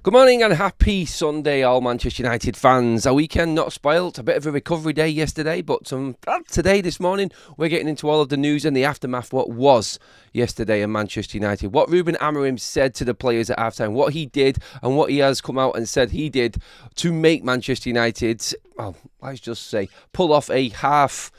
Good morning and happy Sunday, all Manchester United fans. A weekend not spoilt, a bit of a recovery day yesterday, but today, this morning, we're getting into all of the news and the aftermath what was yesterday in Manchester United. What Ruben Amorim said to the players at halftime, what he did and what he has come out and said he did to make Manchester United, well, let's just say, pull off a half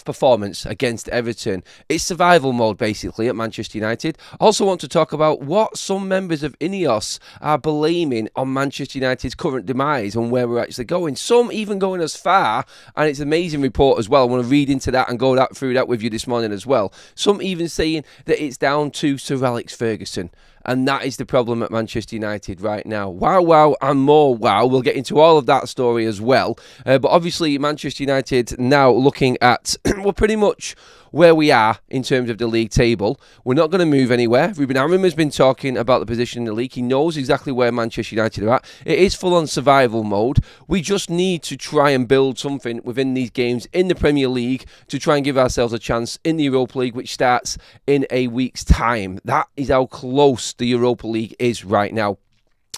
performance against Everton. It's survival mode basically at Manchester United. Also want to talk about what some members of INEOS are blaming on Manchester United's current demise and where we're actually going. Some even going as far, and it's an amazing report as well. I want to read into that and go through that with you this morning as well. Some even saying that it's down to Sir Alex Ferguson. And that is the problem at Manchester United right now. Wow, and more wow. We'll get into all of that story as well. But obviously, Manchester United now looking at, well, pretty much where we are in terms of the league table. We're not going to move anywhere. Ruben Amorim has been talking about the position in the league. He knows exactly where Manchester United are at. It is full on survival mode. We just need to try and build something within these games in the Premier League to try and give ourselves a chance in the Europa League, which starts in a week's time. That is how close the Europa League is right now.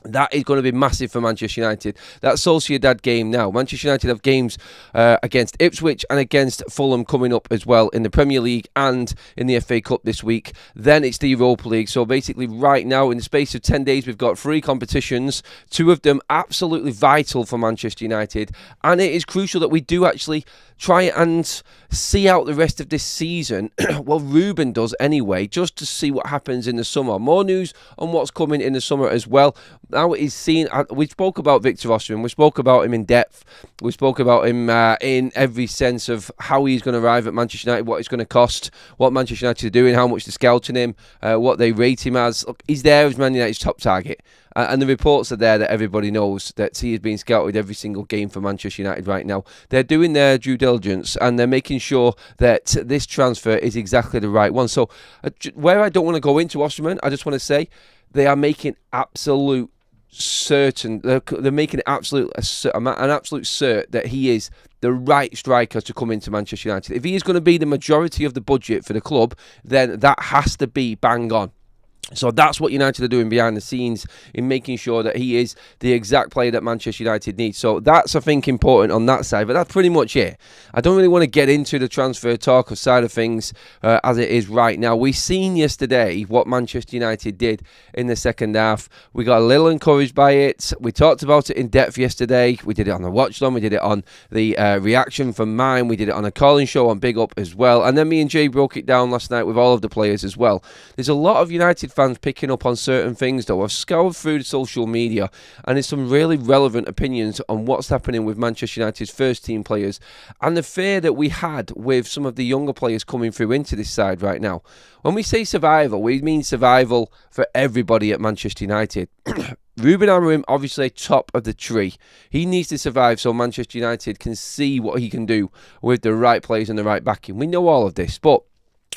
That is going to be massive for Manchester United. That Sociedad game now. Manchester United have games against Ipswich and against Fulham coming up as well in the Premier League and in the FA Cup this week. Then it's the Europa League. So basically right now in the space of 10 days we've got 3 competitions. 2 of them absolutely vital for Manchester United. And it is crucial that we do actually try and see out the rest of this season. Well, Ruben does anyway, just to see what happens in the summer. More news on what's coming in the summer as well. Now it is seen, we spoke about Victor Osimhen, we spoke about him in depth, we spoke about him in every sense of how he's going to arrive at Manchester United, what it's going to cost, what Manchester United are doing, how much they're scouting him, what they rate him as. Look, he's there as Man United's top target. And the reports are there that everybody knows that he is being scouted every single game for Manchester United right now. They're doing their due diligence and they're making sure that this transfer is exactly the right one. So where I don't want to go into Osimhen, I just want to say they are making absolute certain, they're making an absolute cert that he is the right striker to come into Manchester United. If he is going to be the majority of the budget for the club, then that has to be bang on. So that's what United are doing behind the scenes in making sure that he is the exact player that Manchester United needs. So that's, I think, important on that side. But that's pretty much it. I don't really want to get into the transfer talk side of things as it is right now. We've seen yesterday what Manchester United did in the second half. We got a little encouraged by it. We talked about it in depth yesterday. We did it on the Watch Long. We did it on the reaction from mine. We did it on a calling show on Big Up as well. And then me and Jay broke it down last night with all of the players as well. There's a lot of United fans picking up on certain things though. I've scoured through the social media and there's some really relevant opinions on what's happening with Manchester United's first team players and the fear that we had with some of the younger players coming through into this side right now. When we say survival, we mean survival for everybody at Manchester United. Ruben Amorim, obviously top of the tree. He needs to survive so Manchester United can see what he can do with the right players and the right backing. We know all of this, but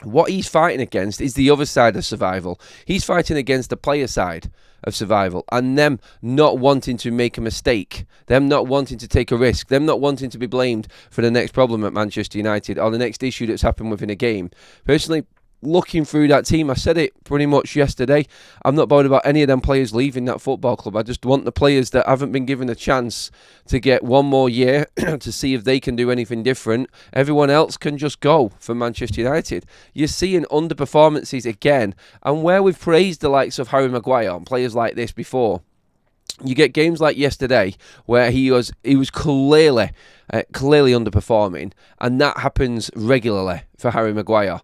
what he's fighting against is the other side of survival. He's fighting against the player side of survival and them not wanting to make a mistake, them not wanting to take a risk, them not wanting to be blamed for the next problem at Manchester United or the next issue that's happened within a game. Personally, looking through that team, I said it pretty much yesterday, I'm not bothered about any of them players leaving that football club. I just want the players that haven't been given a chance to get one more year to see if they can do anything different. Everyone else can just go for Manchester United. You're seeing underperformances again, and where we've praised the likes of Harry Maguire and players like this before, you get games like yesterday where he was clearly underperforming, and that happens regularly for Harry Maguire.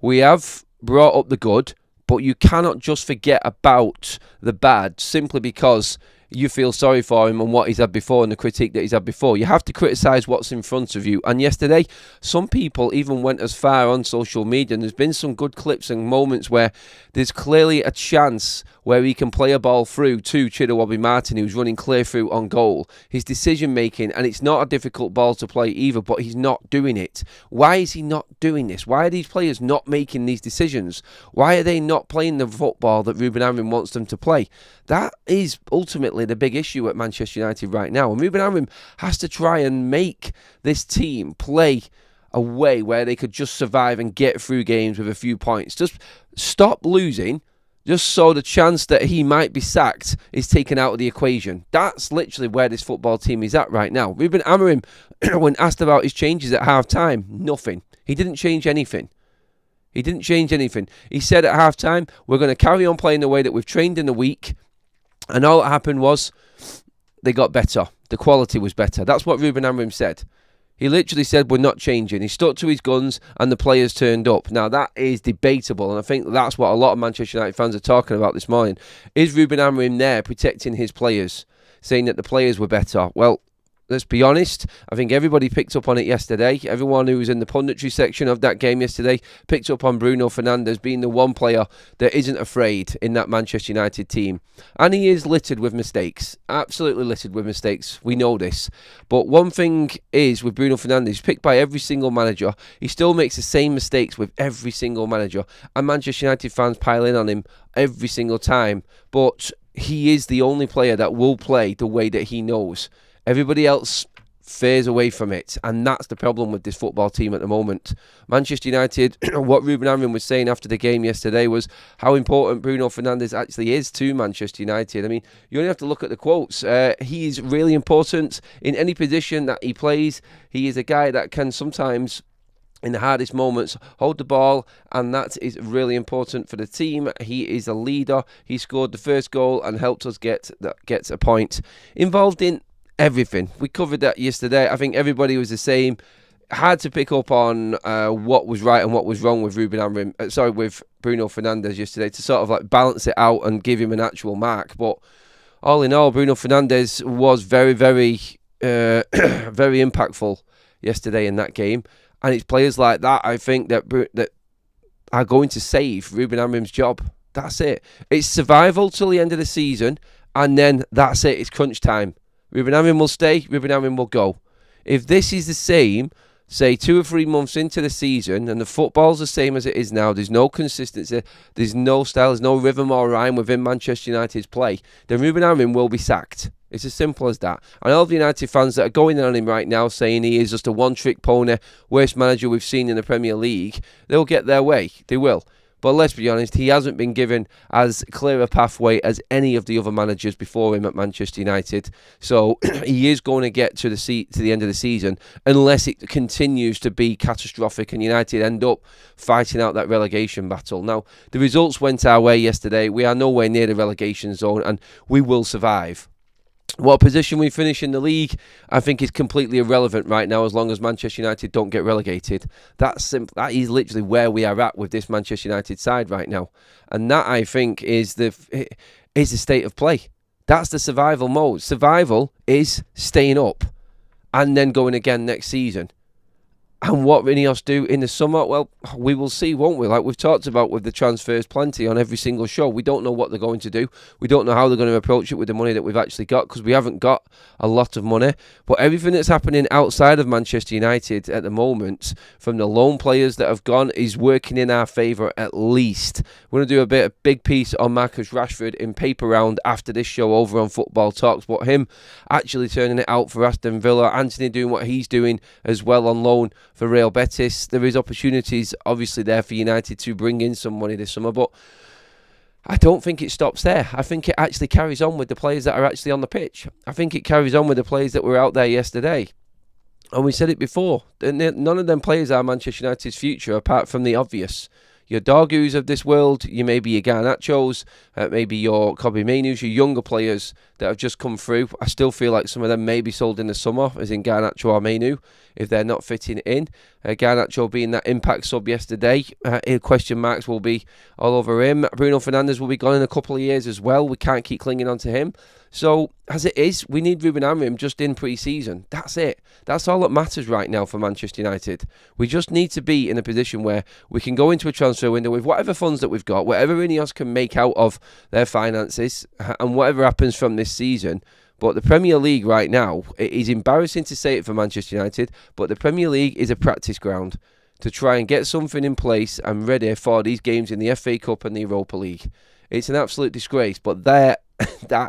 We have brought up the good, but you cannot just forget about the bad simply because you feel sorry for him and what he's had before and the critique that he's had before. You have to criticise what's in front of you. And yesterday, some people even went as far on social media, and there's been some good clips and moments where there's clearly a chance where he can play a ball through to Chido Martin, who's running clear through on goal. His decision making, and it's not a difficult ball to play either, but he's not doing it. Why is he not doing this? Why are these players not making these decisions? Why are they not playing the football that Ruben Amorim wants them to play? That is ultimately the big issue at Manchester United right now. And Ruben Amorim has to try and make this team play a way where they could just survive and get through games with a few points. Just stop losing just so the chance that he might be sacked is taken out of the equation. That's literally where this football team is at right now. Ruben Amorim, when asked about his changes at half-time, nothing. He didn't change anything. He didn't change anything. He said at half-time, we're going to carry on playing the way that we've trained in the week. And all that happened was they got better. The quality was better. That's what Ruben Amorim said. He literally said, we're not changing. He stuck to his guns and the players turned up. Now, that is debatable, and I think that's what a lot of Manchester United fans are talking about this morning. Is Ruben Amorim there protecting his players, saying that the players were better? Well, let's be honest, I think everybody picked up on it yesterday. Everyone who was in the punditry section of that game yesterday picked up on Bruno Fernandes being the one player that isn't afraid in that Manchester United team. And he is littered with mistakes. Absolutely littered with mistakes. We know this. But one thing is with Bruno Fernandes, he's picked by every single manager. He still makes the same mistakes with every single manager. And Manchester United fans pile in on him every single time. But he is the only player that will play the way that he knows. Everybody else fares away from it, and that's the problem with this football team at the moment. Manchester United, what Ruben Amorim was saying after the game yesterday was how important Bruno Fernandes actually is to Manchester United. I mean, you only have to look at the quotes. He is really important in any position that he plays. He is a guy that can sometimes, in the hardest moments, hold the ball, and that is really important for the team. He is a leader. He scored the first goal and helped us get a point. Involved in everything. We covered that yesterday. I think everybody was the same. Hard to pick up on what was right and what was wrong with with Bruno Fernandes yesterday to sort of like balance it out and give him an actual mark. But all in all, Bruno Fernandes was very, very, very impactful yesterday in that game. And it's players like that, I think, that are going to save Ruben Amorim's job. That's it. It's survival till the end of the season, and then that's it. It's crunch time. Ruben Amorim will stay, Ruben Amorim will go. If this is the same, say 2 or 3 months into the season, and the football's the same as it is now, there's no consistency, there's no style, there's no rhythm or rhyme within Manchester United's play, then Ruben Amorim will be sacked. It's as simple as that. And all the United fans that are going on him right now saying he is just a one-trick pony, worst manager we've seen in the Premier League, they'll get their way. They will. But let's be honest, he hasn't been given as clear a pathway as any of the other managers before him at Manchester United. So he is going to get to the end of the season unless it continues to be catastrophic and United end up fighting out that relegation battle. Now, the results went our way yesterday. We are nowhere near the relegation zone and we will survive. What position we finish in the league, I think, is completely irrelevant right now as long as Manchester United don't get relegated. That is literally where we are at with this Manchester United side right now. And that, I think, is the state of play. That's the survival mode. Survival is staying up and then going again next season. And what INEOS do in the summer, well, we will see, won't we? Like we've talked about with the transfers plenty on every single show. We don't know what they're going to do. We don't know how they're going to approach it with the money that we've actually got because we haven't got a lot of money. But everything that's happening outside of Manchester United at the moment, from the loan players that have gone, is working in our favour at least. We're going to do a big piece on Marcus Rashford in Paper Round after this show over on Football Talks. But him actually turning it out for Aston Villa, Anthony doing what he's doing as well on loan for Real Betis. There is opportunities obviously there for United to bring in some money this summer, but I don't think it stops there. I think it actually carries on with the players that are actually on the pitch. I think it carries on with the players that were out there yesterday. And we said it before, none of them players are Manchester United's future apart from the obvious. Your Dorgus of this world, you maybe your Garnachos, maybe your Kobe Mainus, your younger players that have just come through. I still feel like some of them may be sold in the summer, as in Garnacho or Mainu, if they're not fitting in. Garnacho being that impact sub yesterday, question marks will be all over him. Bruno Fernandes will be gone in a couple of years as well. We can't keep clinging on to him. So, as it is, we need Ruben Amorim just in pre-season. That's it. That's all that matters right now for Manchester United. We just need to be in a position where we can go into a transfer window with whatever funds that we've got, whatever INEOS can make out of their finances, and whatever happens from this season. But the Premier League right now, it is embarrassing to say it for Manchester United, but the Premier League is a practice ground to try and get something in place and ready for these games in the FA Cup and the Europa League. It's an absolute disgrace, but that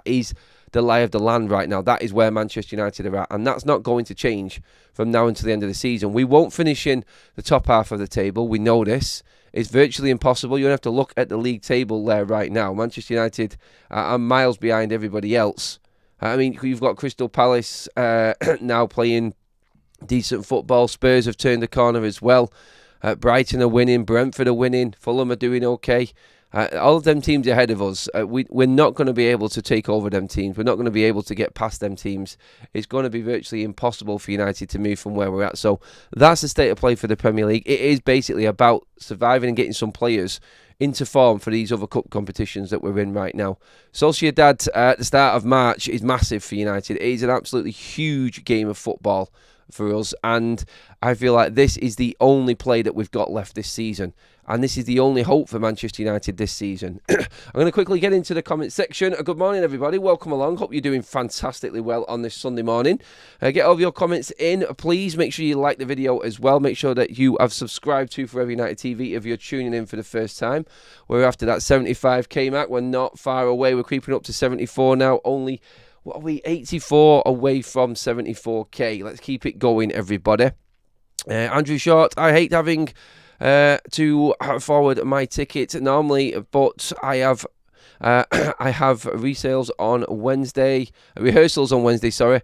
is the lie of the land right now. That is where Manchester United are at, and that's not going to change from now until the end of the season. We won't finish in the top half of the table. We know this. It's virtually impossible. You don't have to look at the league table there right now. Manchester United are miles behind everybody else. I mean, you've got Crystal Palace now playing decent football. Spurs have turned the corner as well. Brighton are winning. Brentford are winning. Fulham are doing okay. All of them teams ahead of us. We're not going to be able to take over them teams. We're not going to be able to get past them teams. It's going to be virtually impossible for United to move from where we're at. So that's the state of play for the Premier League. It is basically about surviving and getting some players into form for these other cup competitions that we're in right now. Sociedad at the start of March is massive for United. It is an absolutely huge game of football for us, and I feel like this is the only play that we've got left this season, and this is the only hope for Manchester United this season. I'm going to quickly get into the comment section. Good morning, everybody. Welcome along. Hope you're doing fantastically well on this Sunday morning. Get all of your comments in. Please make sure you like the video as well. Make sure that you have subscribed to Forever United TV if you're tuning in for the first time. We're after that 75k mark. We're not far away. We're creeping up to 74 now. Only, what are we, 84 away from 74k. Let's keep it going, everybody. Andrew Short, I hate having to forward my ticket normally, but I have resales on Wednesday, rehearsals on Wednesday,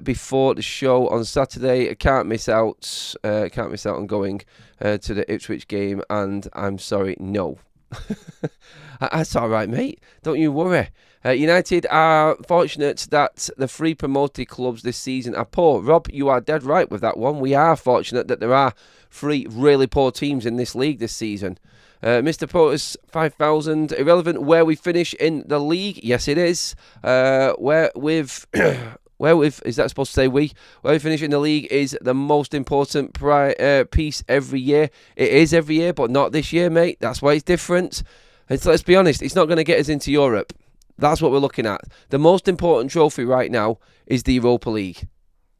before the show on Saturday. I can't miss out on going to the Ipswich game, and I'm sorry, no. That's all right, mate. Don't you worry. United are fortunate that the three promoted clubs this season are poor. Rob, you are dead right with that one. We are fortunate that there are three really poor teams in this league this season. Mr. Potus 5000, irrelevant where we finish in the league. Yes, it is. Where with is that supposed to say we? Where we finish in the league is the most important piece every year. It is every year, but not this year, mate. That's why it's different. Let's be honest, it's not going to get us into Europe. That's what we're looking at. The most important trophy right now is the Europa League.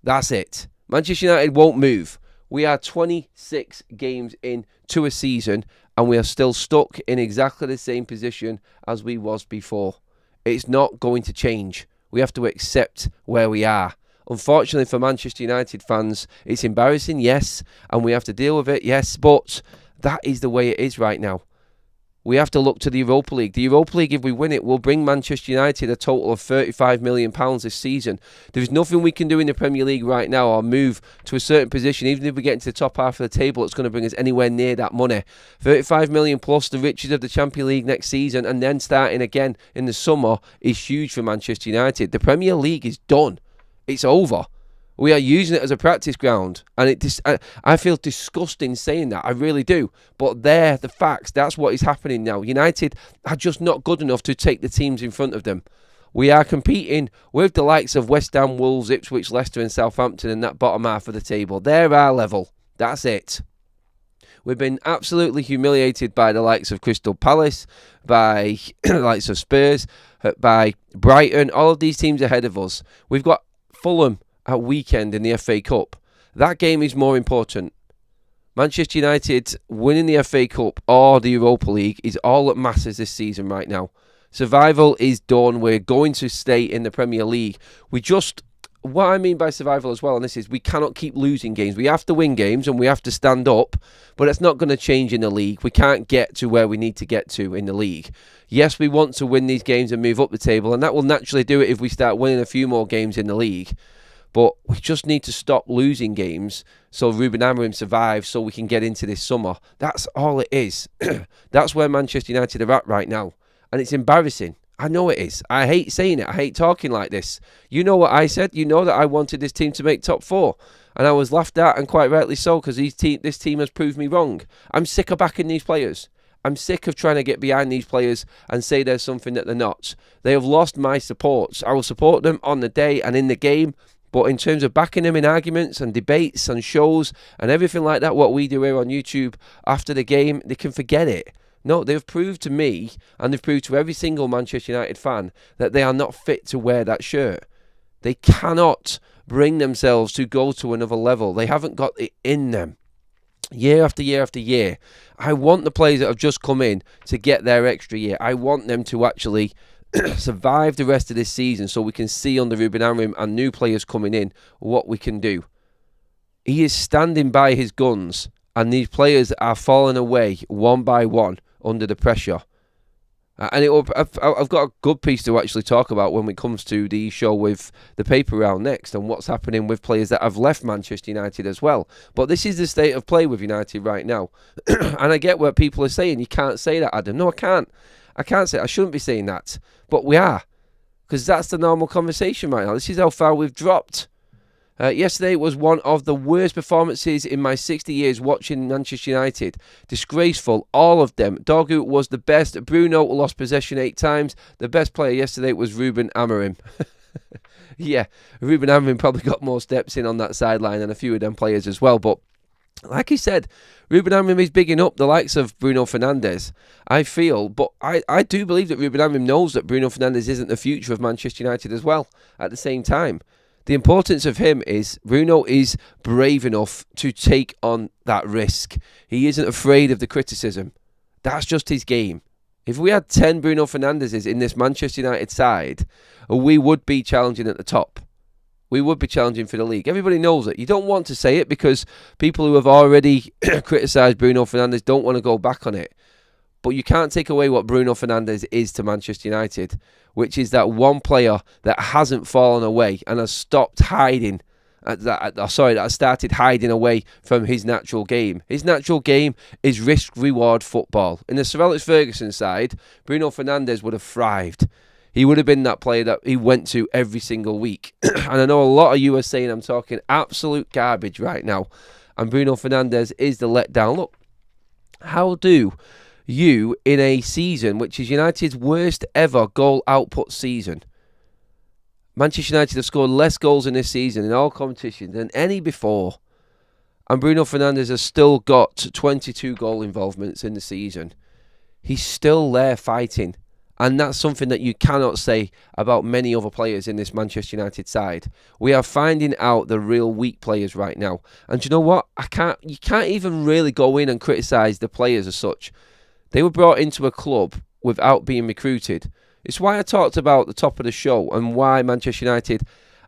That's it. Manchester United won't move. We are 26 games into a season, and we are still stuck in exactly the same position as we was before. It's not going to change. We have to accept where we are. Unfortunately for Manchester United fans, it's embarrassing, yes, and we have to deal with it, yes, but that is the way it is right now. We have to look to the Europa League. The Europa League, if we win it, will bring Manchester United a total of £35 million this season. There's nothing we can do in the Premier League right now or move to a certain position. Even if we get into the top half of the table, it's going to bring us anywhere near that money. 35 million plus the riches of the Champions League next season, and then starting again in the summer is huge for Manchester United. The Premier League is done. It's over. We are using it as a practice ground, and I feel disgusting saying that. I really do. But they're the facts. That's what is happening now. United are just not good enough to take the teams in front of them. We are competing with the likes of West Ham, Wolves, Ipswich, Leicester and Southampton in that bottom half of the table. They're our level. That's it. We've been absolutely humiliated by the likes of Crystal Palace, by the likes of Spurs, by Brighton. All of these teams ahead of us. We've got Fulham at weekend in the FA Cup. That game is more important. Manchester United winning the FA Cup or the Europa League is all that matters this season right now. Survival is done. We're going to stay in the Premier League. What I mean by survival as well, and this is, we cannot keep losing games. We have to win games and we have to stand up, but it's not going to change in the league. We can't get to where we need to get to in the league. Yes, we want to win these games and move up the table, and that will naturally do it if we start winning a few more games in the league. But we just need to stop losing games so Ruben Amorim survives so we can get into this summer. That's all it is. That's where Manchester United are at right now. And it's embarrassing. I know it is. I hate saying it. I hate talking like this. You know what I said. You know that I wanted this team to make top four. And I was laughed at, and quite rightly so, because this team has proved me wrong. I'm sick of backing these players. I'm sick of trying to get behind these players and say there's something that they're not. They have lost my support. I will support them on the day and in the game. But in terms of backing them in arguments and debates and shows and everything like that, what we do here on YouTube after the game, they can forget it. No, they've proved to me, and they've proved to every single Manchester United fan, that they are not fit to wear that shirt. They cannot bring themselves to go to another level. They haven't got it in them. Year after year after year. I want the players that have just come in to get their extra year. I want them to actually survive the rest of this season so we can see under Ruben Amorim and new players coming in what we can do. He is standing by his guns, and these players are falling away one by one under the pressure. And I've got a good piece to actually talk about when it comes to the show with the paper round next and what's happening with players that have left Manchester United as well. But this is the state of play with United right now. And I get what people are saying. You can't say that, Adam. No, I can't. I can't say it. I shouldn't be saying that. But we are. Because that's the normal conversation right now. This is how far we've dropped. Yesterday was one of the worst performances in my 60 years watching Manchester United. Disgraceful, all of them. Dorgu was the best. Bruno lost possession 8 times. The best player yesterday was Ruben Amorim. Yeah, Ruben Amorim probably got more steps in on that sideline than a few of them players as well. But like he said, Ruben Amorim is bigging up the likes of Bruno Fernandes, I feel. But I do believe that Ruben Amorim knows that Bruno Fernandes isn't the future of Manchester United as well at the same time. The importance of him is Bruno is brave enough to take on that risk. He isn't afraid of the criticism. That's just his game. If we had 10 Bruno Fernandeses in this Manchester United side, we would be challenging at the top. We would be challenging for the league. Everybody knows it. You don't want to say it because people who have already criticised Bruno Fernandes don't want to go back on it. But you can't take away what Bruno Fernandes is to Manchester United, which is that one player that hasn't fallen away and has stopped hiding, that has started hiding away from his natural game. His natural game is risk-reward football. In the Sir Alex Ferguson side, Bruno Fernandes would have thrived. He would have been that player that he went to every single week. And I know a lot of you are saying I'm talking absolute garbage right now. And Bruno Fernandes is the letdown. Look, how do you, in a season which is United's worst ever goal output season, Manchester United have scored less goals in this season in all competitions than any before, and Bruno Fernandes has still got 22 goal involvements in the season. He's still there fighting, and that's something that you cannot say about many other players in this Manchester United side. We are finding out the real weak players right now, and you know what? You can't even really go in and criticise the players as such. They were brought into a club without being recruited. It's why I talked about the top of the show and why Manchester United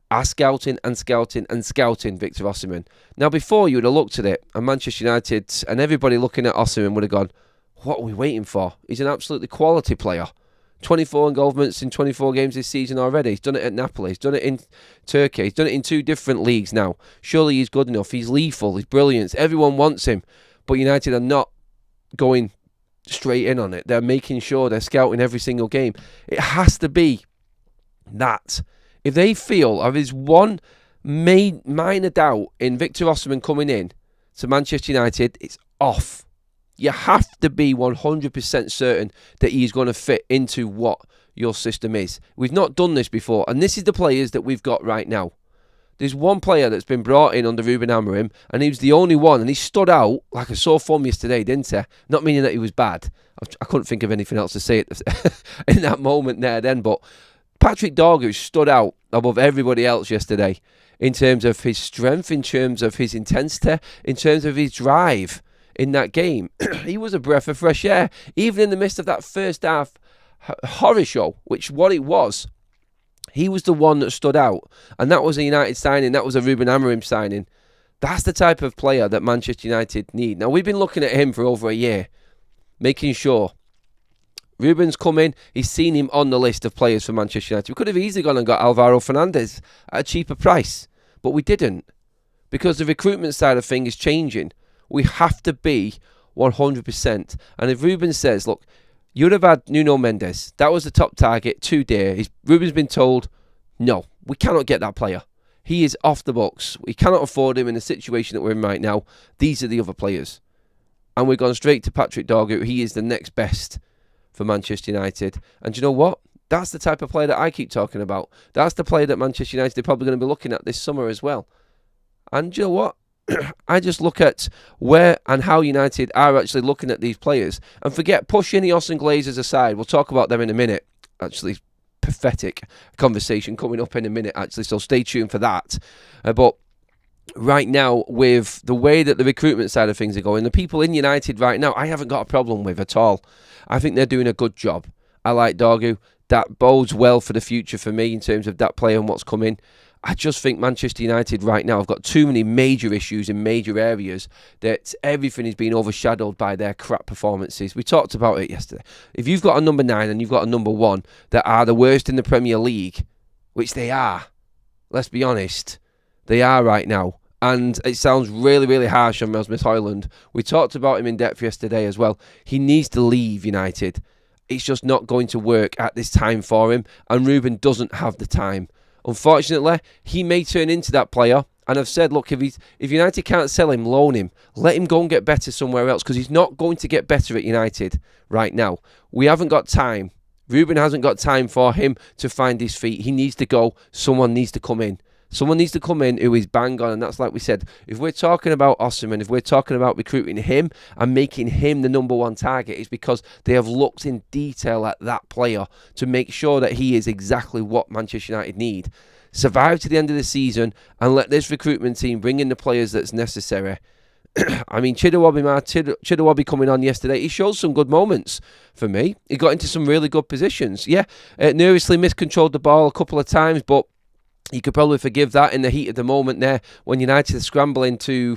are scouting and scouting and scouting Victor Osimhen. Now, before you would have looked at it, and Manchester United and everybody looking at Osimhen would have gone, what are we waiting for? He's an absolutely quality player. 24 involvements in 24 games this season already. He's done it at Napoli. He's done it in Turkey. He's done it in 2 different leagues now. Surely he's good enough. He's lethal. He's brilliant. Everyone wants him. But United are not going straight in on it. They're making sure they're scouting every single game. It has to be that. If they feel there is one minor doubt in Victor Osimhen coming in to Manchester United, it's off. You have to be 100% certain that he's going to fit into what your system is. We've not done this before, and this is the players that we've got right now. There's one player that's been brought in under Ruben Amorim, and he was the only one, and he stood out like a sore thumb yesterday, didn't he? Not meaning that he was bad. I couldn't think of anything else to say in that moment there then, but Patrick Dorgu stood out above everybody else yesterday in terms of his strength, in terms of his intensity, in terms of his drive in that game. He was a breath of fresh air, even in the midst of that first half horror show, which what it was. He was the one that stood out, and that was a United signing. That was a Ruben Amorim signing. That's the type of player that Manchester United need. Now, we've been looking at him for over a year, making sure. Ruben's come in. He's seen him on the list of players for Manchester United. We could have easily gone and got Alvaro Fernandez at a cheaper price, but we didn't, because the recruitment side of things is changing. We have to be 100%. And if Ruben says, look, you'd have had Nuno Mendes. That was the top target, 2 dear. Ruben's been told, no, we cannot get that player. He is off the books. We cannot afford him in the situation that we're in right now. These are the other players. And we've gone straight to Patrick Dorgu. He is the next best for Manchester United. And you know what? That's the type of player that I keep talking about. That's the player that Manchester United are probably going to be looking at this summer as well. And you know what? I just look at where and how United are actually looking at these players, and push INEOS and Glazers aside. We'll talk about them in a minute. Actually, pathetic conversation coming up in a minute, actually, so stay tuned for that. But right now, with the way that the recruitment side of things are going, the people in United right now, I haven't got a problem with at all. I think they're doing a good job. I like Dorgu. that bodes well for the future for me in terms of that player and what's coming. I just think Manchester United right now have got too many major issues in major areas that everything is being overshadowed by their crap performances. We talked about it yesterday. If you've got a number 9 and you've got a number 1 that are the worst in the Premier League, which they are, let's be honest, they are right now. And it sounds really, really harsh on Rasmus Højlund. We talked about him in depth yesterday as well. He needs to leave United. It's just not going to work at this time for him. And Ruben doesn't have the time. Unfortunately, he may turn into that player. And I've said, look, if United can't sell him, loan him. Let him go and get better somewhere else, because he's not going to get better at United right now. We haven't got time. Ruben hasn't got time for him to find his feet. He needs to go. Someone needs to come in. Someone needs to come in who is bang on, and that's like we said. If we're talking about Osimhen, if we're talking about recruiting him and making him the number 1 target, it's because they have looked in detail at that player to make sure that he is exactly what Manchester United need. Survive to the end of the season and let this recruitment team bring in the players that's necessary. I mean, Chidowobby coming on yesterday, he showed some good moments for me. He got into some really good positions. Yeah, nervously miscontrolled the ball a couple of times, but you could probably forgive that in the heat of the moment there when United are scrambling to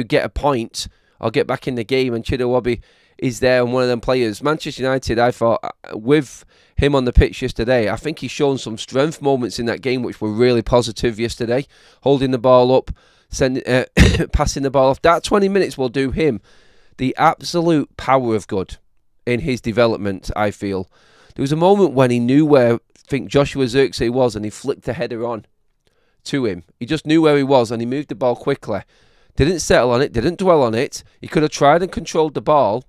get a point or get back in the game, and Chidowobby is there and one of them players. Manchester United, I thought, with him on the pitch yesterday, I think he's shown some strength moments in that game which were really positive yesterday. Holding the ball up, passing the ball off. That 20 minutes will do him the absolute power of good in his development, I feel. There was a moment when he knew where I think Joshua Zirkzee was, and he flicked the header on to him. He just knew where he was and he moved the ball quickly. Didn't settle on it, didn't dwell on it. He could have tried and controlled the ball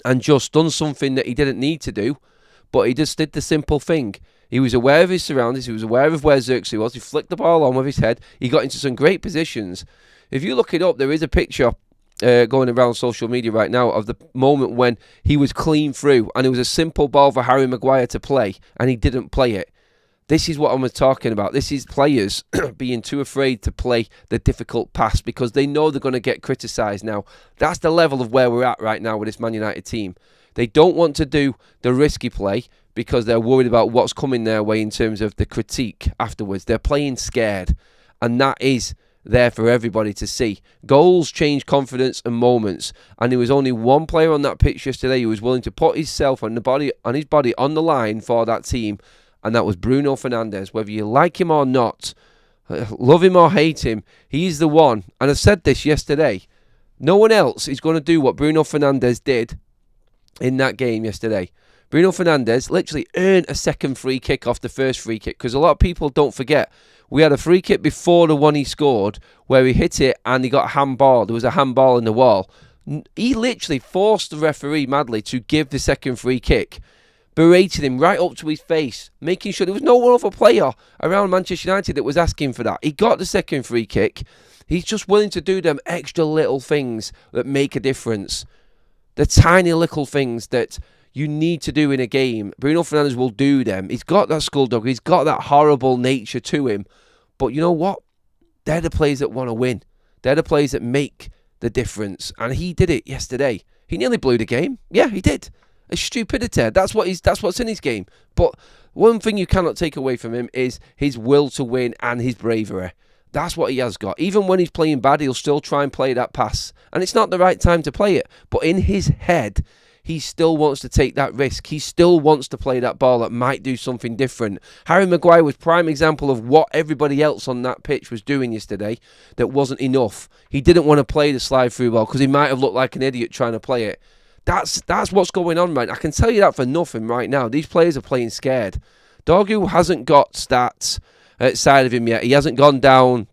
and just done something that he didn't need to do, but he just did the simple thing. He was aware of his surroundings, he was aware of where Zirkzee was, he flicked the ball on with his head, he got into some great positions. If you look it up, there is a picture going around social media right now of the moment when he was clean through and it was a simple ball for Harry Maguire to play and he didn't play it. This is what I'm talking about. This is players being too afraid to play the difficult pass because they know they're going to get criticised now. That's the level of where we're at right now with this Man United team. They don't want to do the risky play because they're worried about what's coming their way in terms of the critique afterwards. They're playing scared, and that is there for everybody to see. Goals change confidence and moments, and there was only one player on that pitch yesterday who was willing to put himself on his body on the line for that team, and that was Bruno Fernandes. Whether you like him or not, love him or hate him, he's the one. And I said this yesterday, no one else is going to do what Bruno Fernandes did in that game yesterday. Bruno Fernandes literally earned a second free kick off the first free kick, because a lot of people don't forget, we had a free kick before the one he scored where he hit it and he got a handball. There was a handball in the wall. He literally forced the referee madly to give the second free kick, berated him right up to his face, making sure there was no other player around Manchester United that was asking for that. He got the second free kick. He's just willing to do them extra little things that make a difference. The tiny little things that you need to do in a game. Bruno Fernandes will do them. He's got that skulldog. He's got that horrible nature to him. But you know what? They're the players that want to win. They're the players that make the difference. And he did it yesterday. He nearly blew the game. Yeah, he did. It's stupidity. That's what's in his game. But one thing you cannot take away from him is his will to win and his bravery. That's what he has got. Even when he's playing bad, he'll still try and play that pass. And it's not the right time to play it. But in his head, he still wants to take that risk. He still wants to play that ball that might do something different. Harry Maguire was prime example of what everybody else on that pitch was doing yesterday that wasn't enough. He didn't want to play the slide through ball because he might have looked like an idiot trying to play it. That's what's going on, right? I can tell you that for nothing right now. These players are playing scared. Dorgu hasn't got stats outside of him yet. He hasn't gone down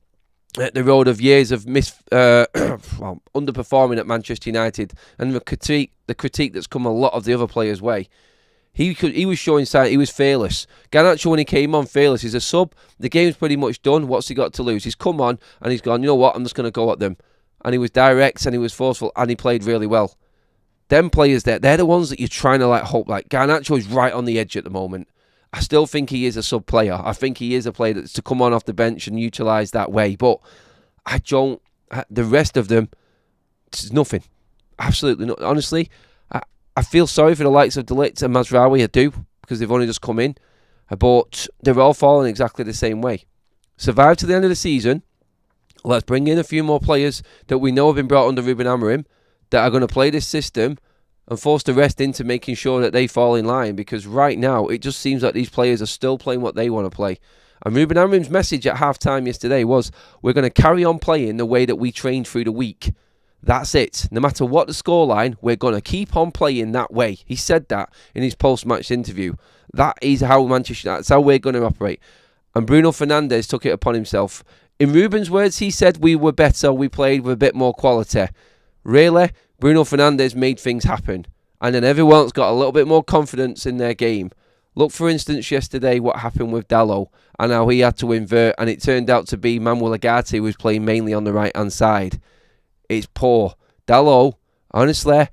the road of years of underperforming at Manchester United, and the critique that's come a lot of the other players' way. He was showing signs. He was fearless. Garnacho, when he came on, fearless. He's a sub. The game's pretty much done. What's he got to lose? He's come on and he's gone, you know what, I'm just going to go at them. And he was direct and he was forceful and he played really well. Them players there, they're the ones that you're trying to hope. Garnacho is right on the edge at the moment. I still think he is a sub player. I think he is a player that's to come on off the bench and utilise that way. But the rest of them, it's nothing. Absolutely not. Honestly, I feel sorry for the likes of De Ligt and Mazraoui. I do. because they've only just come in, but they're all falling exactly the same way. Survive to the end of the season. Let's bring in a few more players that we know have been brought under Ruben Amorim that are going to play this system and force the rest into making sure that they fall in line, because right now it just seems like these players are still playing what they want to play. And Ruben Amorim's message at half-time yesterday was, we're going to carry on playing the way that we trained through the week. That's it. No matter what the scoreline, we're going to keep on playing that way. He said that in his post-match interview. That is how that's how we're going to operate. And Bruno Fernandes took it upon himself. In Ruben's words, he said we were better, we played with a bit more quality. Really? Bruno Fernandes made things happen. And then everyone else got a little bit more confidence in their game. Look, for instance, yesterday what happened with Dalot and how he had to invert, and it turned out to be Manuel Ugarte who was playing mainly on the right-hand side. It's poor. Dalot, honestly,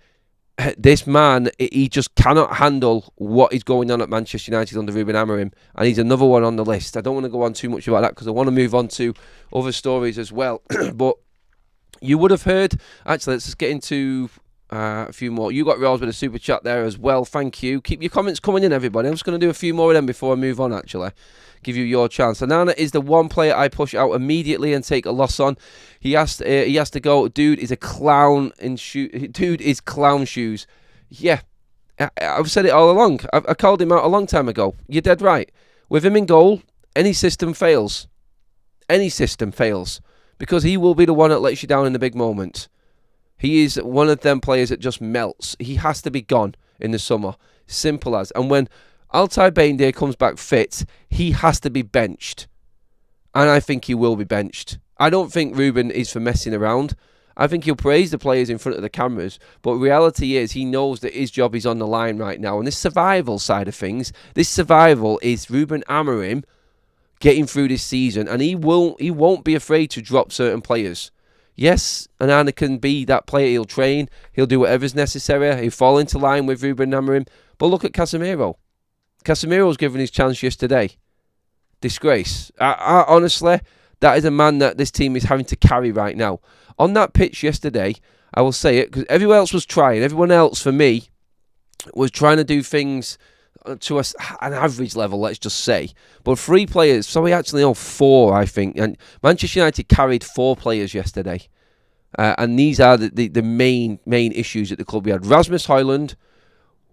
this man, he just cannot handle what is going on at Manchester United under Ruben Amorim, and he's another one on the list. I don't want to go on too much about that because I want to move on to other stories as well. But you would have heard, actually, let's just get into a few more. You got Rose with a super chat there as well. Thank you. Keep your comments coming in, everybody. I'm just going to do a few more of them before I move on, actually. Give you your chance. Onana is the one player I push out immediately and take a loss on. He has to go. Dude is a clown in Dude is clown shoes. Yeah, I've said it all along. I called him out a long time ago. You're dead right. With him in goal, any system fails. Any system fails. Because he will be the one that lets you down in the big moment. He is one of them players that just melts. He has to be gone in the summer. Simple as. And when Altay Bayindir comes back fit, he has to be benched. And I think he will be benched. I don't think Ruben is for messing around. I think he'll praise the players in front of the cameras. But reality is, he knows that his job is on the line right now. And this survival side of things, this survival is Ruben Amorim getting through this season. And he won't be afraid to drop certain players. Yes, Onana can be that player. He'll train. He'll do whatever's necessary. He'll fall into line with Ruben Amorim. But look at Casemiro. Casemiro's given his chance yesterday. Disgrace. I honestly, that is a man that this team is having to carry right now. On that pitch yesterday, I will say it, because everyone else was trying. Everyone else, for me, was trying to do things to an average level, let's just say. But 3 players, so we actually know 4, I think. And Manchester United carried 4 players yesterday. And these are the main issues at the club. We had Rasmus Højlund,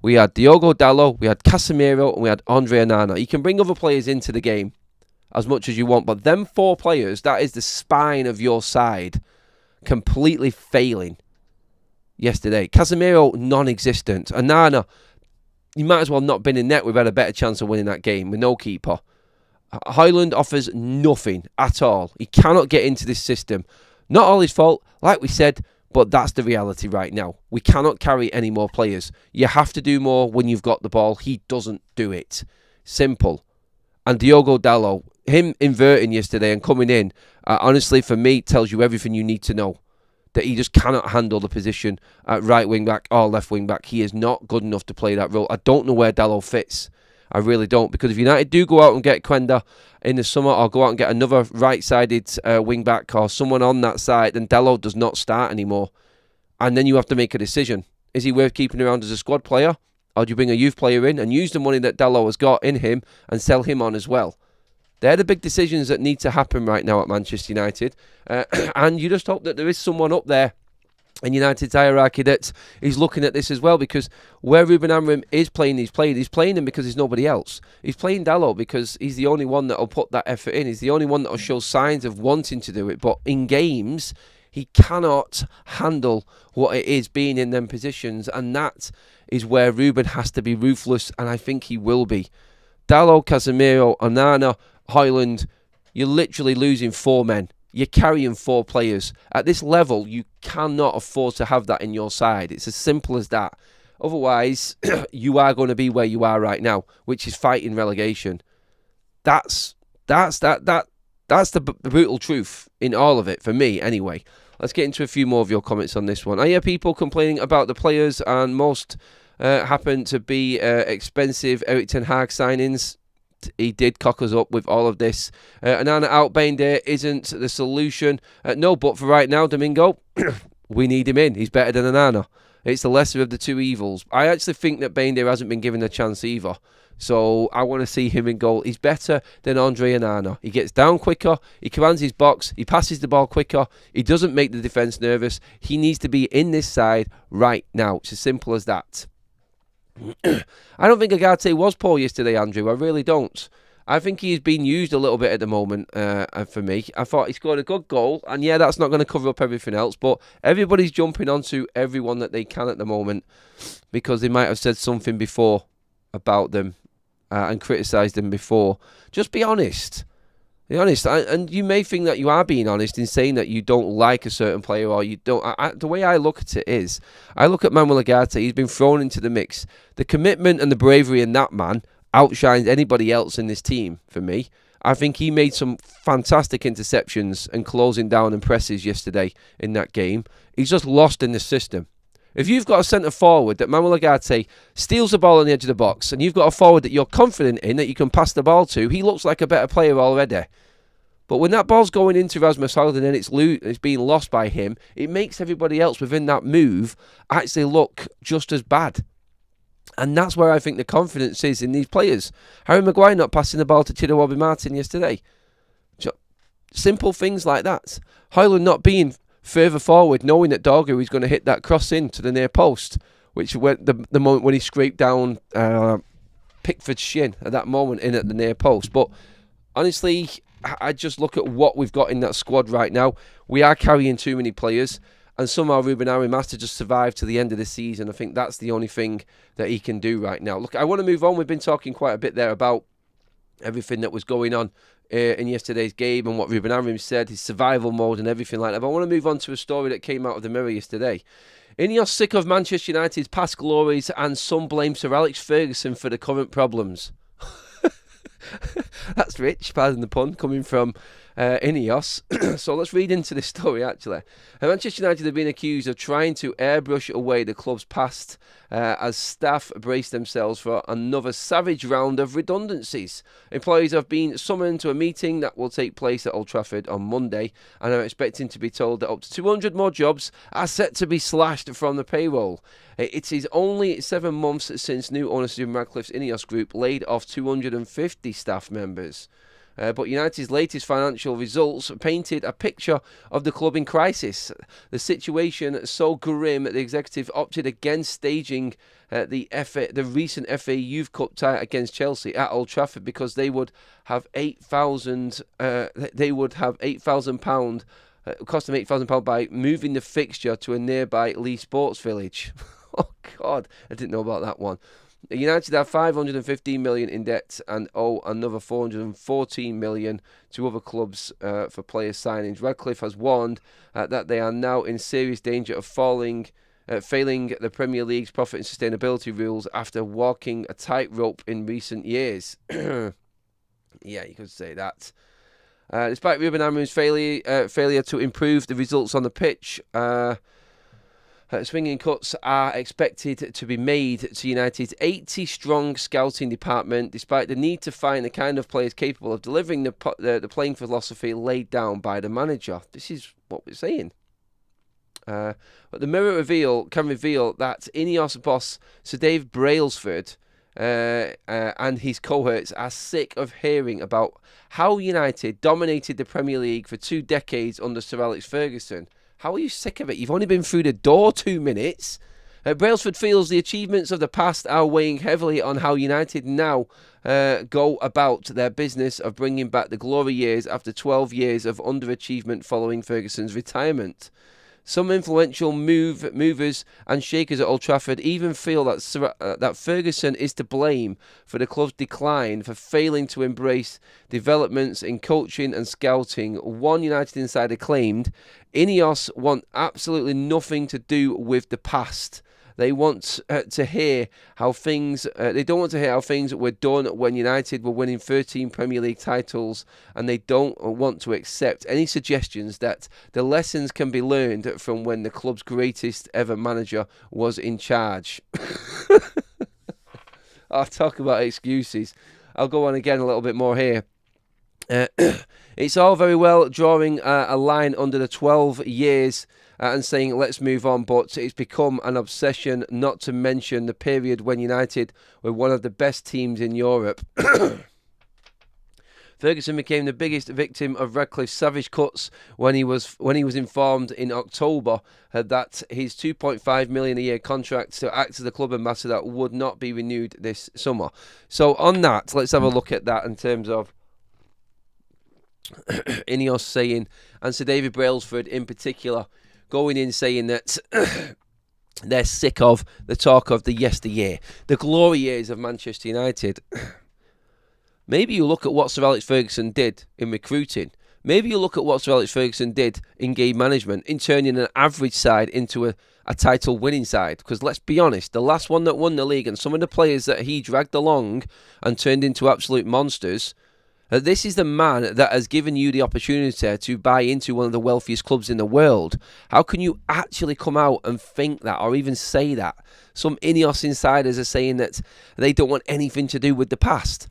we had Diogo Dalot, we had Casemiro, and we had Andre Onana. You can bring other players into the game as much as you want, but them 4 players, that is the spine of your side, completely failing yesterday. Casemiro, non-existent. Onana, he might as well not been in net. We've had a better chance of winning that game with no keeper. Højlund offers nothing at all. He cannot get into this system. Not all his fault, like we said, but that's the reality right now. We cannot carry any more players. You have to do more when you've got the ball. He doesn't do it. Simple. And Diogo Dalot, him inverting yesterday and coming in, honestly, for me, tells you everything you need to know. That he just cannot handle the position at right wing back or left wing back. He is not good enough to play that role. I don't know where Dalot fits. I really don't. Because if United do go out and get Quenda in the summer, or go out and get another right-sided wing back or someone on that side, then Dalot does not start anymore. And then you have to make a decision. Is he worth keeping around as a squad player? Or do you bring a youth player in and use the money that Dalot has got in him and sell him on as well? They're the big decisions that need to happen right now at Manchester United. And you just hope that there is someone up there in United's hierarchy that is looking at this as well, because where Ruben Amorim is playing, he's playing him because there's nobody else. He's playing Dalot because he's the only one that will put that effort in. He's the only one that will show signs of wanting to do it. But in games, he cannot handle what it is being in them positions. And that is where Ruben has to be ruthless, and I think he will be. Dalot, Casemiro, Onana, Højlund, you're literally losing 4 men. You're carrying 4 players. At this level, you cannot afford to have that in your side. It's as simple as that. Otherwise, you are going to be where you are right now, which is fighting relegation. That's the brutal truth in all of it, for me anyway. Let's get into a few more of your comments on this one. I hear people complaining about the players, and most happen to be expensive Erik ten Hag signings. He did cock us up with all of this. Onana out, Bayindir isn't the solution. No, but for right now, Domingo, we need him in. He's better than Onana. It's the lesser of the two evils. I actually think that Bayndare hasn't been given a chance either. So I want to see him in goal. He's better than Andre Onana. He gets down quicker. He commands his box. He passes the ball quicker. He doesn't make the defence nervous. He needs to be in this side right now. It's as simple as that. I don't think Agate was poor yesterday, Andrew. I really don't. I think he's been used a little bit at the moment for me. I thought he scored a good goal, and yeah, that's not going to cover up everything else, but everybody's jumping onto everyone that they can at the moment because they might have said something before about them and criticised them before. Just be honest. Be honest. And you may think that you are being honest in saying that you don't like a certain player or you don't. The way I look at it is, I look at Manuel Agate. He's been thrown into the mix. The commitment and the bravery in that man outshines anybody else in this team for me. I think he made some fantastic interceptions and closing down and presses yesterday in that game. He's just lost in the system. If you've got a centre forward that Manuel Agate steals the ball on the edge of the box and you've got a forward that you're confident in that you can pass the ball to, he looks like a better player already. But when that ball's going into Rasmus Højlund and then it's being lost by him, it makes everybody else within that move actually look just as bad. And that's where I think the confidence is in these players. Harry Maguire not passing the ball to Chido Martin yesterday. Simple things like that. Højlund not being further forward, knowing that Dorgu is going to hit that cross in to the near post, which went the moment when he scraped down Pickford's shin at that moment in at the near post. But honestly, I just look at what we've got in that squad right now. We are carrying too many players. And somehow Ruben Amorim has to just survive to the end of the season. I think that's the only thing that he can do right now. Look, I want to move on. We've been talking quite a bit there about everything that was going on in yesterday's game and what Ruben Amorim said, his survival mode and everything like that. But I want to move on to a story that came out of the Mirror yesterday. INEOS sick of Manchester United's past glories and some blame Sir Alex Ferguson for the current problems. That's rich, pardon the pun, coming from INEOS. So let's read into this story actually. Manchester United have been accused of trying to airbrush away the club's past as staff brace themselves for another savage round of redundancies. Employees have been summoned to a meeting that will take place at Old Trafford on Monday and are expecting to be told that up to 200 more jobs are set to be slashed from the payroll. It is only 7 months since new owner Stephen Radcliffe's INEOS group laid off 250 staff members. But United's latest financial results painted a picture of the club in crisis. The situation so grim that the executive opted against staging the recent FA Youth Cup tie against Chelsea at Old Trafford because they would have £8,000. They would have £8,000. Cost them £8,000 by moving the fixture to a nearby Lee Sports Village. Oh God, I didn't know about that one. United have 515 million in debt and owe another 414 million to other clubs for player signings. Radcliffe has warned that they are now in serious danger of failing the Premier League's profit and sustainability rules after walking a tightrope in recent years. Yeah, you could say that. Despite Ruben Amorim's failure to improve the results on the pitch, swinging cuts are expected to be made to United's 80-strong scouting department, despite the need to find the kind of players capable of delivering the playing philosophy laid down by the manager. This is what we're saying. But the Mirror can reveal that INEOS boss Sir Dave Brailsford and his cohorts are sick of hearing about how United dominated the Premier League for 2 decades under Sir Alex Ferguson. How are you sick of it? You've only been through the door 2 minutes. Brailsford feels the achievements of the past are weighing heavily on how United now go about their business of bringing back the glory years after 12 years of underachievement following Ferguson's retirement. Some influential movers and shakers at Old Trafford even feel that Ferguson is to blame for the club's decline for failing to embrace developments in coaching and scouting. One United insider claimed, INEOS want absolutely nothing to do with the past. They want to hear how things. They don't want to hear how things were done when United were winning 13 Premier League titles, and they don't want to accept any suggestions that the lessons can be learned from when the club's greatest ever manager was in charge. I'll talk about excuses. I'll go on again a little bit more here. Uh, it's all very well drawing a line under the 12 years and saying let's move on, but it's become an obsession, not to mention the period when United were one of the best teams in Europe. Ferguson became the biggest victim of Radcliffe's savage cuts when he was informed in October that his £2.5 million a year contract to act as the club ambassador would not be renewed this summer. So on that, let's have a look at that in terms of INEOS saying, and Sir David Brailsford in particular, going in saying that they're sick of the talk of the yesteryear, the glory years of Manchester United. Maybe you look at what Sir Alex Ferguson did in recruiting. Maybe you look at what Sir Alex Ferguson did in game management, in turning an average side into a title-winning side. Because let's be honest, the last one that won the league and some of the players that he dragged along and turned into absolute monsters, this is the man that has given you the opportunity to buy into one of the wealthiest clubs in the world. How can you actually come out and think that or even say that? Some INEOS insiders are saying that they don't want anything to do with the past.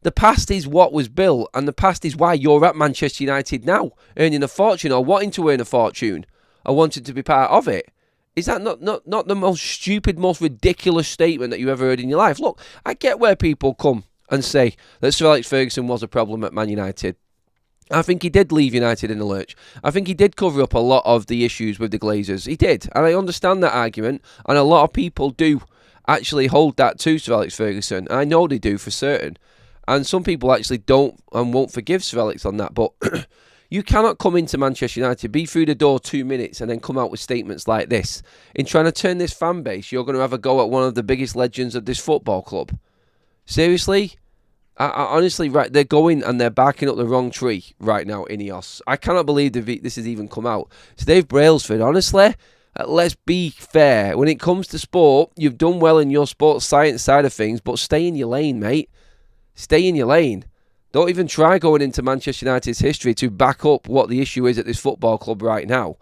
The past is what was built, and the past is why you're at Manchester United now, earning a fortune or wanting to earn a fortune or wanting to be part of it. Is that not the most stupid, most ridiculous statement that you ever heard in your life? Look, I get where people come and say that Sir Alex Ferguson was a problem at Man United. I think he did leave United in the lurch. I think he did cover up a lot of the issues with the Glazers. He did, and I understand that argument, and a lot of people do actually hold that to Sir Alex Ferguson. I know they do for certain. And some people actually don't and won't forgive Sir Alex on that. But you cannot come into Manchester United, be through the door 2 minutes and then come out with statements like this. In trying to turn this fan base, you're going to have a go at one of the biggest legends of this football club. Seriously? I honestly, right, they're going and they're barking up the wrong tree right now, INEOS. I cannot believe this has even come out. So Dave Brailsford, honestly, let's be fair. When it comes to sport, you've done well in your sports science side of things, but stay in your lane, mate. Stay in your lane. Don't even try going into Manchester United's history to back up what the issue is at this football club right now.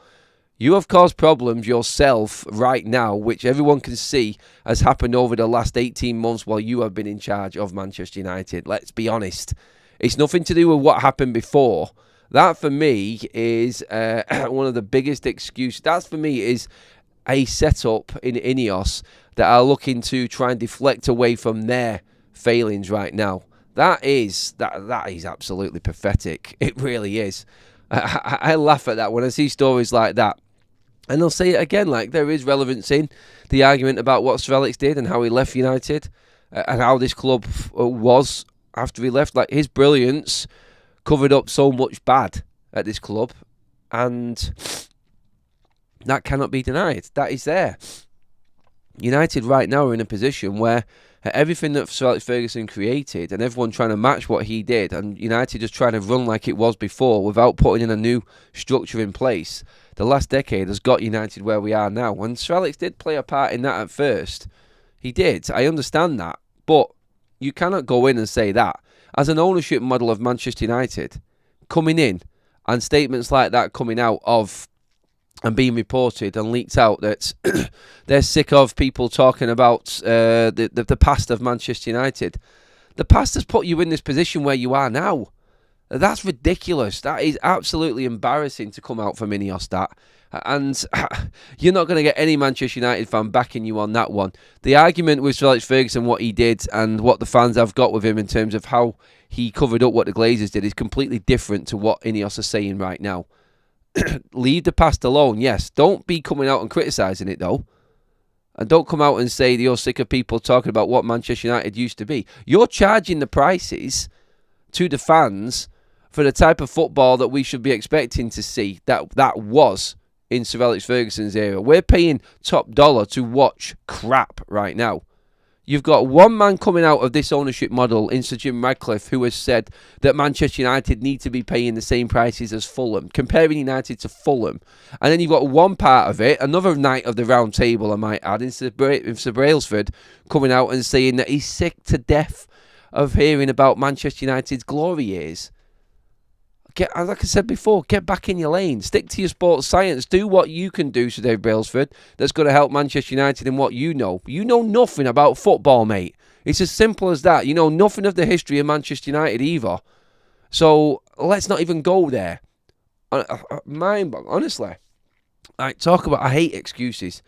You have caused problems yourself right now, which everyone can see has happened over the last 18 months while you have been in charge of Manchester United. Let's be honest. It's nothing to do with what happened before. That, for me, is one of the biggest excuses. That, for me, is a setup in INEOS that are looking to try and deflect away from their failings right now. That is absolutely pathetic. It really is. I laugh at that when I see stories like that. And I'll say it again, like there is relevance in the argument about what Sir Alex did and how he left United and how this club was after he left. Like his brilliance covered up so much bad at this club, and that cannot be denied. That is there. United right now are in a position where everything that Sir Alex Ferguson created and everyone trying to match what he did, and United just trying to run like it was before without putting in a new structure in place, the last decade has got United where we are now. And Sir Alex did play a part in that at first. He did. I understand that. But you cannot go in and say that. As an ownership model of Manchester United, coming in and statements like that coming out of and being reported and leaked out that they're sick of people talking about the past of Manchester United. The past has put you in this position where you are now. That's ridiculous. That is absolutely embarrassing to come out from INEOS, that. And you're not going to get any Manchester United fan backing you on that one. The argument with Sir Alex Ferguson, what he did and what the fans have got with him in terms of how he covered up what the Glazers did, is completely different to what INEOS are saying right now. Leave the past alone, yes. Don't be coming out and criticising it, though. And don't come out and say that you're sick of people talking about what Manchester United used to be. You're charging the prices to the fans for the type of football that we should be expecting to see that was in Sir Alex Ferguson's era. We're paying top dollar to watch crap right now. You've got one man coming out of this ownership model in Sir Jim Radcliffe who has said that Manchester United need to be paying the same prices as Fulham, comparing United to Fulham. And then you've got one part of it, another knight of the round table, I might add, in Sir Brailsford, coming out and saying that he's sick to death of hearing about Manchester United's glory years. Like I said before, get back in your lane. Stick to your sports science. Do what you can do, Sir Dave Brailsford, that's going to help Manchester United in what you know. You know nothing about football, mate. It's as simple as that. You know nothing of the history of Manchester United either. So let's not even go there. Honestly. I hate excuses.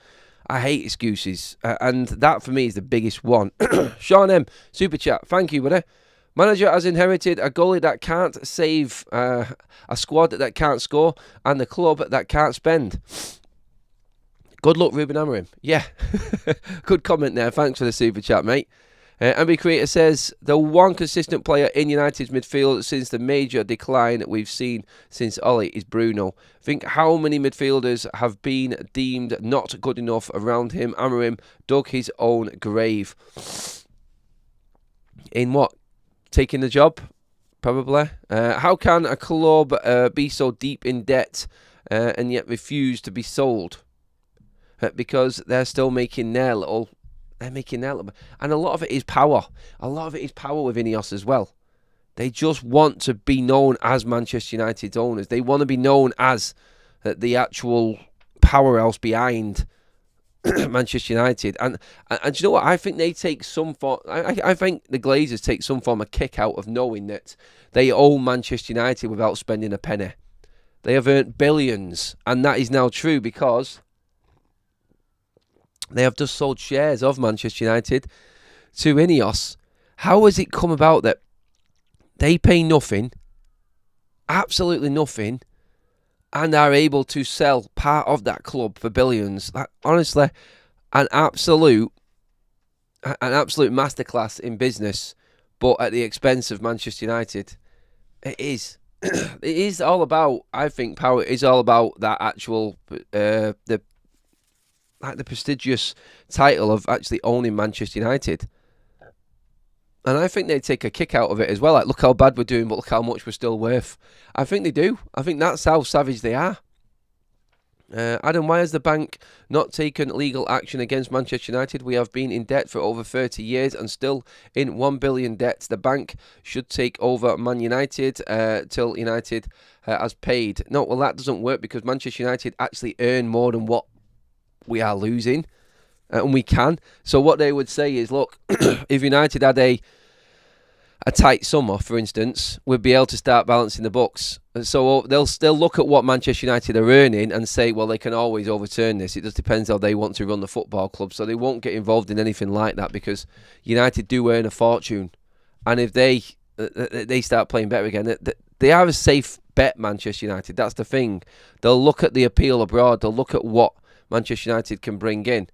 And that for me is the biggest one. Sean M, super chat. Thank you, buddy. Manager has inherited a goalie that can't save, a squad that can't score, and the club that can't spend. Good luck, Ruben Amorim. Yeah, good comment there. Thanks for the super chat, mate. MB Creator says, the one consistent player in United's midfield since the major decline we've seen since Ollie is Bruno. Think how many midfielders have been deemed not good enough around him. Amorim dug his own grave. In what? Taking the job? Probably. How can a club be so deep in debt and yet refuse to be sold? Because they're still making their little... And a lot of it is power. A lot of it is power with INEOS as well. They just want to be known as Manchester United's owners. They want to be known as the actual powerhouse behind Manchester United. And do you know what? I think they take some form... I think the Glazers take some form of kick out of knowing that they own Manchester United without spending a penny. They have earned billions. And that is now true because... they have just sold shares of Manchester United to INEOS. How has it come about that they pay nothing, absolutely nothing, and are able to sell part of that club for billions? Like, honestly, an absolute masterclass in business, but at the expense of Manchester United. It is. It is all about, I think, power. It is all about that actual the prestigious title of actually owning Manchester United. And I think they take a kick out of it as well. Like, look how bad we're doing, but look how much we're still worth. I think they do. I think that's how savage they are. Adam, why has the bank not taken legal action against Manchester United? We have been in debt for over 30 years and still in 1 billion debt. The bank should take over Man United till United has paid. No, well, that doesn't work because Manchester United actually earn more than what we are losing, and we can. So what they would say is, look, if United had a tight summer, for instance, we'd be able to start balancing the books. And so they'll look at what Manchester United are earning and say, well, they can always overturn this. It just depends how they want to run the football club. So they won't get involved in anything like that because United do earn a fortune. And if they start playing better again, they are a safe bet, Manchester United. That's the thing. They'll look at the appeal abroad. They'll look at what Manchester United can bring in.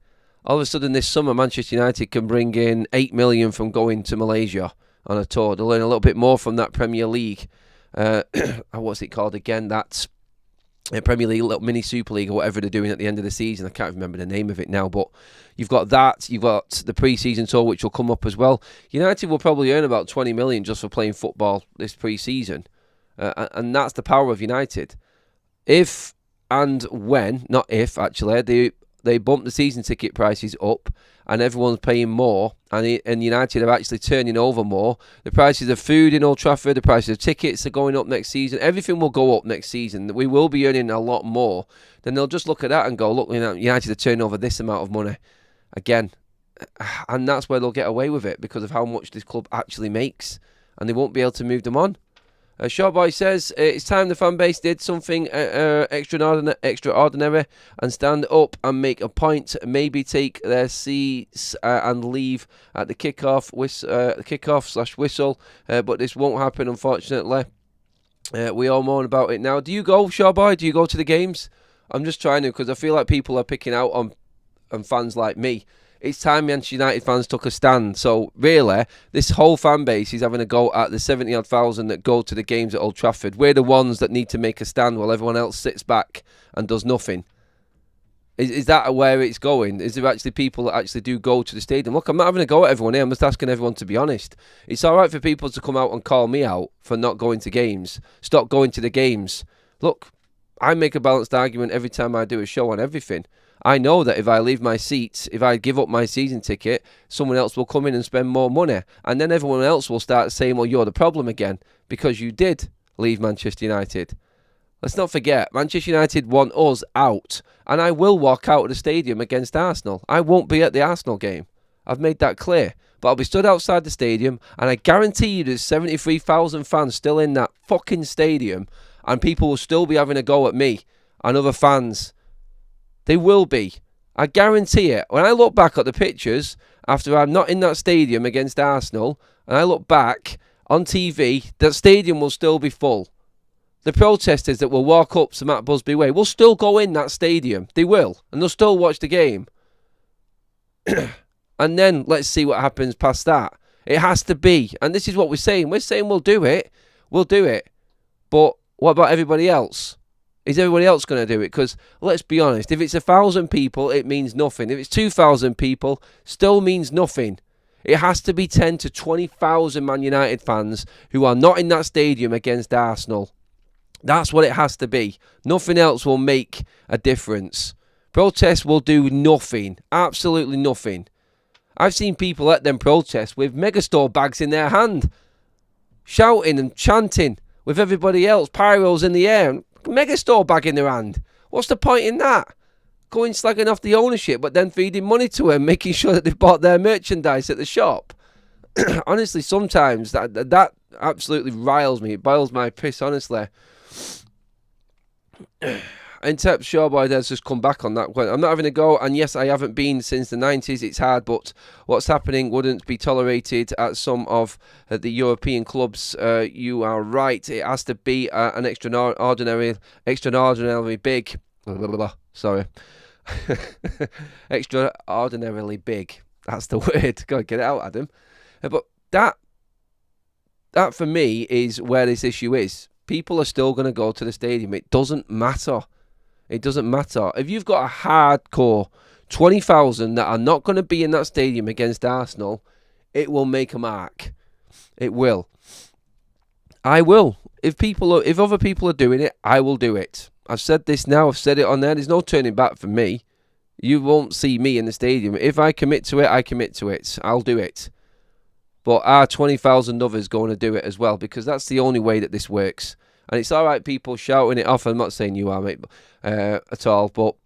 All of a sudden this summer, Manchester United can bring in 8 million from going to Malaysia on a tour. They'll earn a little bit more from that Premier League. What's it called again? That Premier League, little mini Super League or whatever they're doing at the end of the season. I can't remember the name of it now, but you've got that. You've got the pre-season tour, which will come up as well. United will probably earn about 20 million just for playing football this pre-season. And that's the power of United. If and when, not if actually, they bump the season ticket prices up and everyone's paying more and United are actually turning over more. The prices of food in Old Trafford, the prices of tickets are going up next season. Everything will go up next season. We will be earning a lot more. Then they'll just look at that and go, look, United are turning over this amount of money again. And that's where they'll get away with it because of how much this club actually makes. And they won't be able to move them on. Shawboy says, it's time the fan base did something extraordinary and stand up and make a point. Maybe take their seats and leave at the kickoff/whistle. But this won't happen, unfortunately. We all moan about it now. Do you go, Shawboy? Do you go to the games? I'm just trying to because I feel like people are picking out on fans like me. It's time Manchester United fans took a stand. So, really, this whole fan base is having a go at the 70-odd thousand that go to the games at Old Trafford. We're the ones that need to make a stand while everyone else sits back and does nothing. Is that where it's going? Is there actually people that actually do go to the stadium? Look, I'm not having a go at everyone here. I'm just asking everyone to be honest. It's all right for people to come out and call me out for not going to games. Stop going to the games. Look, I make a balanced argument every time I do a show on everything. I know that if I leave my seats, if I give up my season ticket, someone else will come in and spend more money. And then everyone else will start saying, well, you're the problem again because you did leave Manchester United. Let's not forget, Manchester United want us out. And I will walk out of the stadium against Arsenal. I won't be at the Arsenal game. I've made that clear. but I'll be stood outside the stadium, and I guarantee you there's 73,000 fans still in that fucking stadium, and people will still be having a go at me and other fans. They will be. I guarantee it. When I look back at the pictures after I'm not in that stadium against Arsenal, and I look back on TV, that stadium will still be full. The protesters that will walk up to Matt Busby Way will still go in that stadium. They will. And they'll still watch the game. And then let's see what happens past that. It has to be. And this is what we're saying. We're saying we'll do it. We'll do it. But what about everybody else? Is everybody else going to do it? Because let's be honest. If it's 1,000 people, it means nothing. If it's 2,000 people, still means nothing. It has to be 10 to 20,000 Man United fans who are not in that stadium against Arsenal. That's what it has to be. Nothing else will make a difference. Protests will do nothing. Absolutely nothing. I've seen people at them protests with megastore bags in their hand, shouting and chanting with everybody else, pyros in the air, and megastore bag in their hand. What's the point in that? Going slagging off the ownership, but then feeding money to them, making sure that they've bought their merchandise at the shop. Honestly, sometimes that absolutely riles me. It boils my piss, honestly. Intep Shawboy has just come back on that. I'm not having a go, and yes, I haven't been since the 90s. It's hard, but what's happening wouldn't be tolerated at some of the European clubs. You are right. It has to be an extraordinarily big. Sorry. Extraordinarily big. That's the word. Go get it out, Adam. But that for me is where this issue is. People are still going to go to the stadium. It doesn't matter. It doesn't matter. If you've got a hardcore 20,000 that are not going to be in that stadium against Arsenal, it will make a mark. It will. I will. If other people are doing it, I will do it. I've said this now. I've said it on there. There's no turning back for me. You won't see me in the stadium. If I commit to it, I commit to it. I'll do it. But are 20,000 others going to do it as well? Because that's the only way that this works. And it's all right, people shouting it off. I'm not saying you are, mate, at all. But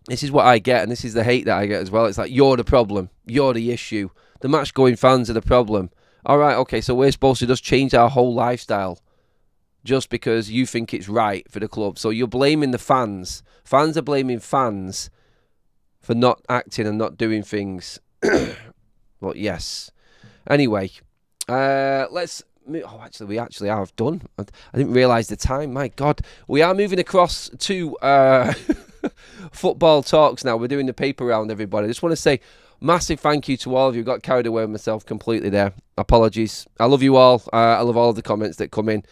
this is what I get, and this is the hate that I get as well. It's like, you're the problem. You're the issue. The match-going fans are the problem. All right, okay, so we're supposed to just change our whole lifestyle just because you think it's right for the club. So you're blaming the fans. Fans are blaming fans for not acting and not doing things. But yes. Anyway, let's move. Oh, actually, we actually have done. I didn't realise the time. My God. We are moving across to football talks now. We're doing the paper round, everybody. I just want to say massive thank you to all of you. Got carried away with myself completely there. Apologies. I love you all. I love all of the comments that come in.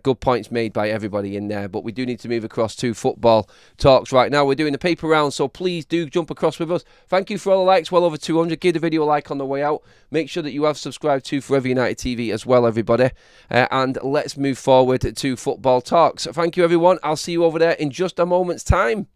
Good points made by everybody in there. But we do need to move across to football talks right now. We're doing the paper round, so please do jump across with us. Thank you for all the likes. Well over 200. Give the video a like on the way out. Make sure that you have subscribed to Forever United TV as well, everybody. And let's move forward to football talks. Thank you, everyone. I'll see you over there in just a moment's time.